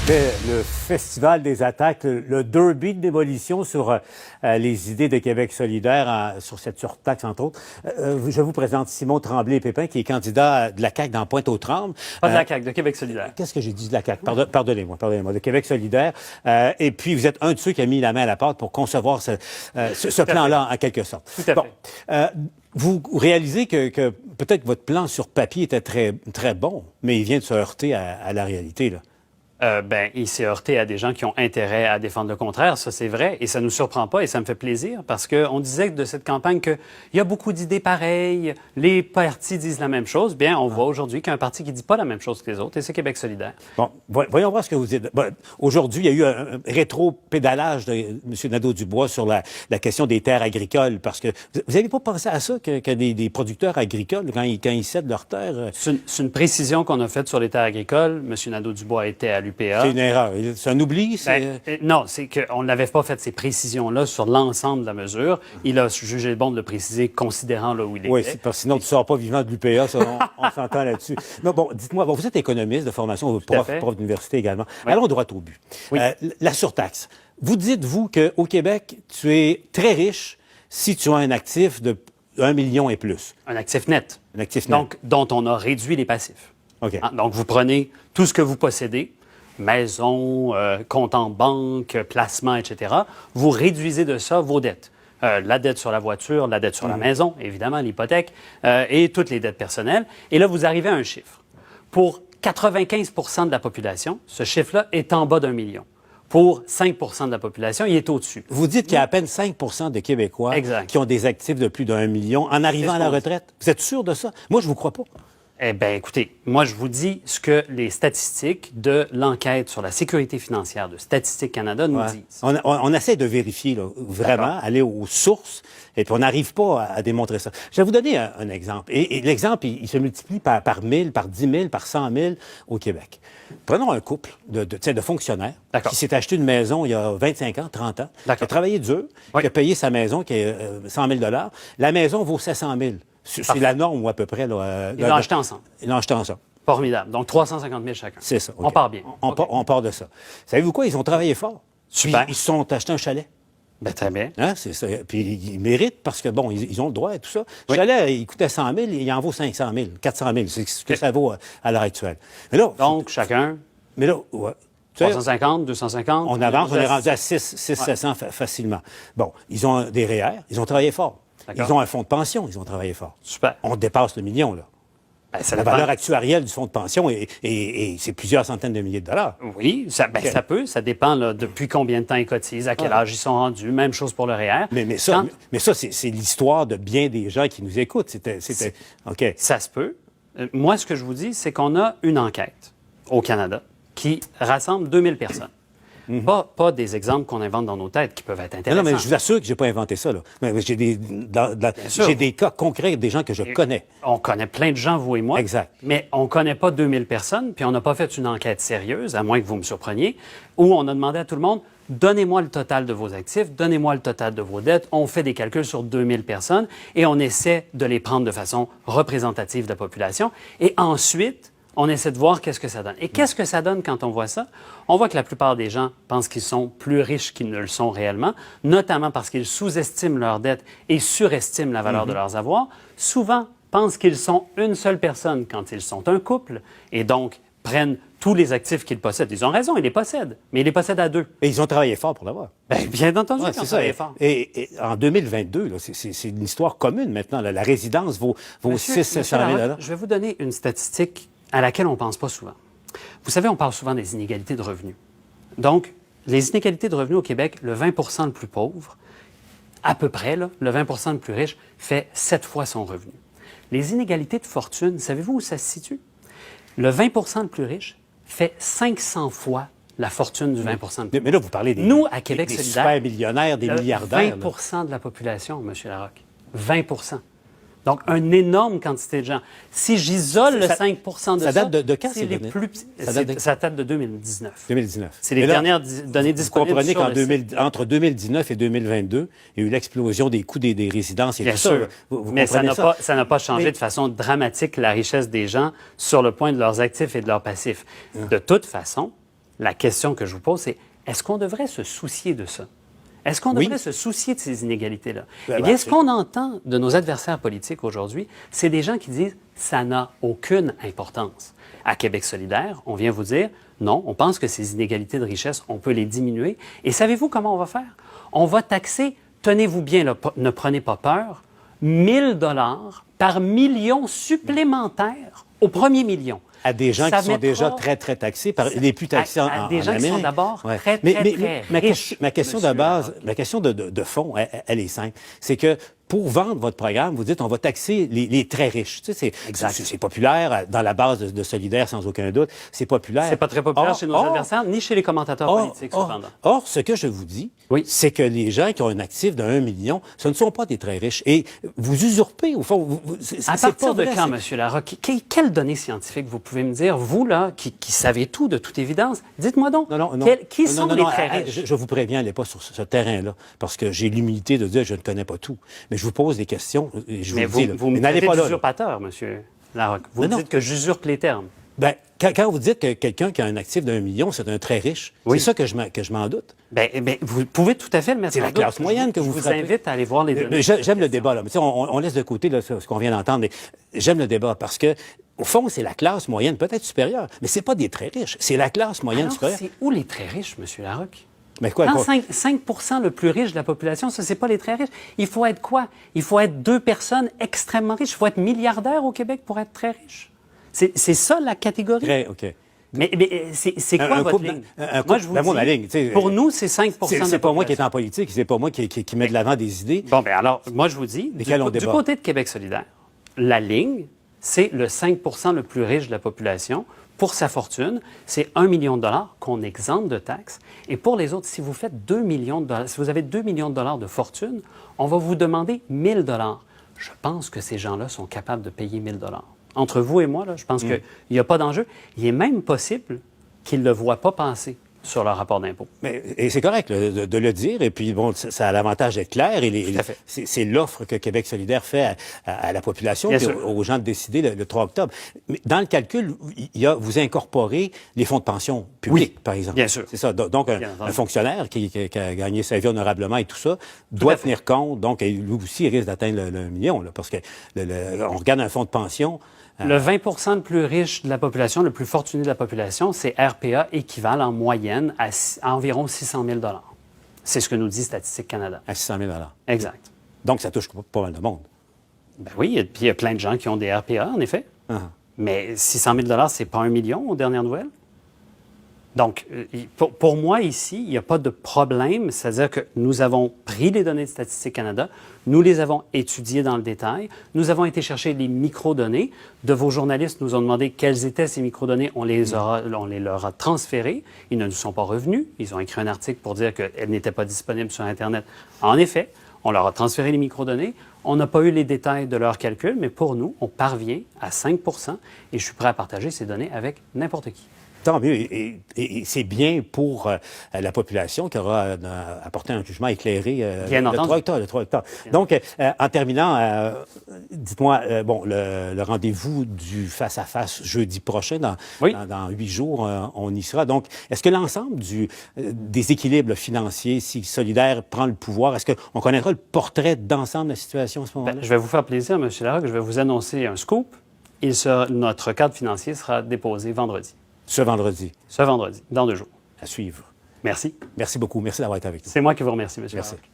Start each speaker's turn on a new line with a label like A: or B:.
A: C'était le Festival des attaques, le derby de démolition sur les idées de Québec solidaire, sur cette surtaxe, entre autres. Je vous présente Simon Tremblay-Pépin, qui est candidat de la CAQ dans Pointe-aux-Trembles.
B: Pas de la CAQ, de Québec solidaire.
A: Qu'est-ce que j'ai dit de la CAQ? Pardonnez-moi, de Québec solidaire. Et puis, vous êtes un de ceux qui a mis la main à la pâte pour concevoir ce plan-là, en quelque sorte.
B: Tout à fait.
A: Vous réalisez que peut-être votre plan sur papier était très, très bon, mais il vient de se heurter à la réalité, là.
B: Il s'est heurté à des gens qui ont intérêt à défendre le contraire, ça c'est vrai, et ça nous surprend pas et ça me fait plaisir parce qu'on disait de cette campagne qu'il y a beaucoup d'idées pareilles, les partis disent la même chose. Bien, on voit aujourd'hui qu'il y a un parti qui dit pas la même chose que les autres et c'est Québec solidaire.
A: Bon, voyons voir ce que vous dites. Bon, aujourd'hui, il y a eu un rétro-pédalage de M. Nadeau-Dubois sur la question des terres agricoles parce que vous n'avez pas pensé à ça que des producteurs agricoles, quand ils cèdent leurs terres...
B: C'est une précision qu'on a faite sur les terres agricoles. M. Nadeau-Dubois était à l'UPA.
A: C'est une erreur. C'est un oubli?
B: Non, c'est qu'on n'avait pas fait ces précisions-là sur l'ensemble de la mesure. Il a jugé bon de le préciser, considérant là où il était.
A: Oui, parce que sinon, tu ne sors pas vivant de l'UPA, ça, on s'entend là-dessus. Non, bon, dites-moi, vous êtes économiste de formation, prof d'université également. Oui. Allons droit au but.
B: Oui.
A: La surtaxe. Vous dites, vous, qu'au Québec, tu es très riche si tu as un actif de 1 million et plus.
B: Un actif net.
A: Un actif net.
B: Donc, dont on a réduit les passifs.
A: OK.
B: Donc, vous prenez tout ce que vous possédez, maison, compte en banque, placement, etc. Vous réduisez de ça vos dettes. La dette sur la voiture, la dette sur la maison, évidemment, l'hypothèque, et toutes les dettes personnelles. Et là, vous arrivez à un chiffre. Pour 95 de la population, ce chiffre-là est en bas d'1 million. Pour 5 de la population, il est au-dessus.
A: Vous dites qu'il y a à peine 5 de Québécois qui ont des actifs de plus d'1 million en arrivant à la retraite. Vous êtes sûr de ça? Moi, je vous crois pas.
B: Eh bien, écoutez, moi, je vous dis ce que les statistiques de l'enquête sur la sécurité financière de Statistique Canada nous disent.
A: On essaie de vérifier, là, vraiment, aller aux sources, et puis on n'arrive pas à démontrer ça. Je vais vous donner un exemple. Et l'exemple, il se multiplie par 1000, par 10 000, par 100 000 au Québec. Prenons un couple de fonctionnaires qui s'est acheté une maison il y a 25 ans, 30 ans, qui a travaillé dur, qui a payé sa maison, qui est 100 000 $. La maison vaut 700 000 C'est la norme, ou à peu près. Là,
B: ils l'ont acheté ensemble.
A: Ils l'ont acheté ensemble.
B: Formidable. Donc, 350 000 chacun.
A: C'est ça. Okay.
B: On part bien.
A: On part de ça. Savez-vous quoi? Ils ont travaillé fort.
B: Super.
A: Puis, ils se sont achetés un chalet.
B: Bien, très bien.
A: Hein? C'est ça. Puis, ils méritent parce que, bon, ils ont le droit et tout ça. Le chalet, il coûtait 100 000, il en vaut 500 000, 400 000. C'est ce que ça vaut à l'heure actuelle. Mais là,
B: donc, chacun.
A: Mais là, ouais.
B: 350, 250.
A: On avance, on est rendu à 700 facilement. Bon, ils ont des REER, ils ont travaillé fort. Ils ont un fonds de pension, ils ont travaillé fort.
B: Super.
A: On dépasse le million, là. La valeur actuarielle du fonds de pension, et c'est plusieurs centaines de milliers de dollars.
B: Oui, ça peut. Ça dépend là, depuis combien de temps ils cotisent, à quel âge ils sont rendus. Même chose pour le REER.
A: Mais ça, c'est l'histoire de bien des gens qui nous écoutent. OK.
B: Ça se peut. Moi, ce que je vous dis, c'est qu'on a une enquête au Canada qui rassemble 2000 personnes. Pas des exemples qu'on invente dans nos têtes qui peuvent être intéressants.
A: Non, mais je vous assure que je n'ai pas inventé ça. Là. J'ai des cas concrets, des gens que je connais.
B: On connaît plein de gens, vous et moi.
A: Exact.
B: Mais on ne connaît pas 2000 personnes, puis on n'a pas fait une enquête sérieuse, à moins que vous me surpreniez, où on a demandé à tout le monde, donnez-moi le total de vos actifs, donnez-moi le total de vos dettes. On fait des calculs sur 2000 personnes et on essaie de les prendre de façon représentative de la population. Et ensuite, on essaie de voir qu'est-ce que ça donne. Et qu'est-ce que ça donne quand on voit ça? On voit que la plupart des gens pensent qu'ils sont plus riches qu'ils ne le sont réellement, notamment parce qu'ils sous-estiment leurs dettes et surestiment la valeur de leurs avoirs. Souvent, pensent qu'ils sont une seule personne quand ils sont un couple et donc prennent tous les actifs qu'ils possèdent. Ils ont raison, ils les possèdent, mais ils les possèdent à deux.
A: Et ils ont travaillé fort pour l'avoir.
B: Bien entendu, ils ont travaillé fort.
A: Et en 2022, là, c'est une histoire commune maintenant. Là. La résidence vaut 600 000 $.
B: Je vais vous donner une statistique à laquelle on ne pense pas souvent. Vous savez, on parle souvent des inégalités de revenus. Donc, les inégalités de revenus au Québec, le 20 le plus pauvre, à peu près, là, le 20 le plus riche, fait 7 fois son revenu. Les inégalités de fortune, savez-vous où ça se situe? Le 20 le plus riche fait 500 fois la fortune du 20 le plus pauvre.
A: Mais là, vous parlez
B: Nous, à Québec
A: des
B: solidaire,
A: super millionnaires, des milliardaires.
B: 20 de la population, M. Larocque. 20 Donc, une énorme quantité de gens. Si j'isole le 5 de ça...
A: Ça date de quand,
B: c'est les
A: données?
B: plus... Ça date de 2019.
A: 2019.
B: C'est les dernières données disponibles.
A: Vous comprenez qu'entre 2019 et 2022, il y a eu l'explosion des coûts des résidences et
B: Bien
A: tout
B: sûr.
A: ça. Vous
B: mais ça n'a pas changé
A: Mais...
B: de façon dramatique la richesse des gens sur le point de leurs actifs et de leurs passifs. De toute façon, La question que je vous pose, c'est est-ce qu'on devrait se soucier de ça? Est-ce qu'on devrait se soucier de ces inégalités-là? Eh bien, ce qu'on entend de nos adversaires politiques aujourd'hui, c'est des gens qui disent « ça n'a aucune importance ». À Québec solidaire, on vient vous dire « non, on pense que ces inégalités de richesse, on peut les diminuer ». Et savez-vous comment on va faire? On va taxer, tenez-vous bien, là, ne prenez pas peur, 1 000 $ par million supplémentaire au premier million.
A: À des gens qui sont déjà très, très taxés, les plus taxés en Amérique.
B: À des gens qui sont d'abord très riches.
A: Ma question de base, ma question de fond, elle est simple. C'est que pour vendre votre programme, vous dites on va taxer les très riches. Tu sais, c'est populaire dans la base de Solidaire, sans aucun doute. C'est populaire.
B: C'est pas très populaire chez nos adversaires, ni chez les commentateurs politiques, cependant.
A: Or, ce que je vous dis, c'est que les gens qui ont un actif de 1 million, ce ne sont pas des très riches. Et vous usurpez, au fond.
B: À partir de quand, M. Larocque? Quelles données scientifiques vous pouvez me dire, vous, là, qui savez tout, de toute évidence? Dites-moi donc, qui sont les très riches?
A: Je vous préviens, n'allez pas sur ce terrain-là, parce que j'ai l'humilité de dire que je ne connais pas tout. Mais je vous pose des questions, et je vous le dis.
B: Vous me traitez d'usurpateur, M. Larocque. Vous dites que j'usurpe les termes.
A: Bien, quand vous dites que quelqu'un qui a un actif de 1 million, c'est un très riche, c'est ça que je m'en doute.
B: Bien, vous pouvez tout à fait le mettre en doute.
A: C'est la classe moyenne que vous
B: frappez. Je vous invite à aller voir les données.
A: J'aime le débat, là. Mais on laisse de côté là, ce qu'on vient d'entendre, mais j'aime le débat parce que, au fond, c'est la classe moyenne, peut-être supérieure, mais c'est pas des très riches. C'est la classe moyenne supérieure.
B: C'est où les très riches, M. Larocque?
A: Mais quoi,
B: 5 le plus riche de la population, ça, c'est pas les très riches. Il faut être quoi? Il faut être 2 personnes extrêmement riches. Il faut être milliardaire au Québec pour être très riche. C'est ça, la catégorie?
A: Très, OK.
B: Mais c'est quoi votre ligne?
A: Moi, je vous dis, ma ligne,
B: pour nous, c'est 5
A: C'est pas moi qui est en politique, c'est pas moi qui met de l'avant des idées.
B: Bon, bien alors, moi, je vous dis, du côté de Québec solidaire, la ligne, c'est le 5 le plus riche de la population. Pour sa fortune, c'est 1 million de dollars qu'on exempte de taxes. Et pour les autres, si vous faites 2 millions de dollars, si vous avez 2 millions de dollars de fortune, on va vous demander 1 000 dollars. Je pense que ces gens-là sont capables de payer 1 000 dollars. Entre vous et moi, là, je pense qu'il n'y a pas d'enjeu. Il est même possible qu'ils ne le voient pas passer sur leur rapport d'impôt.
A: Et c'est correct de le dire. Et puis, bon, ça a l'avantage d'être clair. Et c'est l'offre que Québec solidaire fait à la population et aux gens de décider le 3 octobre. Mais dans le calcul, vous incorporez les fonds de pension publics, par exemple.
B: Bien sûr.
A: C'est ça. Donc, un fonctionnaire qui a gagné sa vie honorablement et tout ça doit tenir compte. Donc, lui aussi, il risque d'atteindre le million. Là, parce que on regarde un fonds de pension...
B: Le 20 le plus riche de la population, le plus fortuné de la population, c'est RPA équivalent en moyenne à environ 600 000 $. C'est ce que nous dit Statistique Canada.
A: À 600 000 $.
B: Exact.
A: Donc, ça touche pas mal de monde.
B: Ben oui, et puis il y a plein de gens qui ont des RPA, en effet. Mais 600 000 $, c'est pas 1 million aux dernières nouvelles. Donc, pour moi, ici, il n'y a pas de problème. C'est-à-dire que nous avons pris les données de Statistique Canada, nous les avons étudiées dans le détail, nous avons été chercher les microdonnées. De vos journalistes nous ont demandé quelles étaient ces microdonnées. On les leur a transférées. Ils ne nous sont pas revenus. Ils ont écrit un article pour dire qu'elles n'étaient pas disponibles sur Internet. En effet, on leur a transféré les microdonnées. On n'a pas eu les détails de leurs calculs, mais pour nous, on parvient à 5 et je suis prêt à partager ces données avec n'importe qui.
A: Tant mieux. Et c'est bien pour la population qui aura apporté un jugement éclairé le 3 octobre. Donc, en terminant, dites-moi, le rendez-vous du face-à-face jeudi prochain, dans 8 jours, on y sera. Donc, est-ce que l'ensemble des équilibres financiers, si Solidaire prend le pouvoir, est-ce qu'on connaîtra le portrait d'ensemble de la situation à ce moment-là?
B: Je vais vous faire plaisir, M. Larocque. Je vais vous annoncer un scoop. Notre cadre financier sera déposé vendredi.
A: Ce vendredi.
B: Ce vendredi, dans 2 jours.
A: À suivre.
B: Merci.
A: Merci beaucoup. Merci d'avoir été avec nous.
B: C'est moi qui vous remercie, M. Larocque.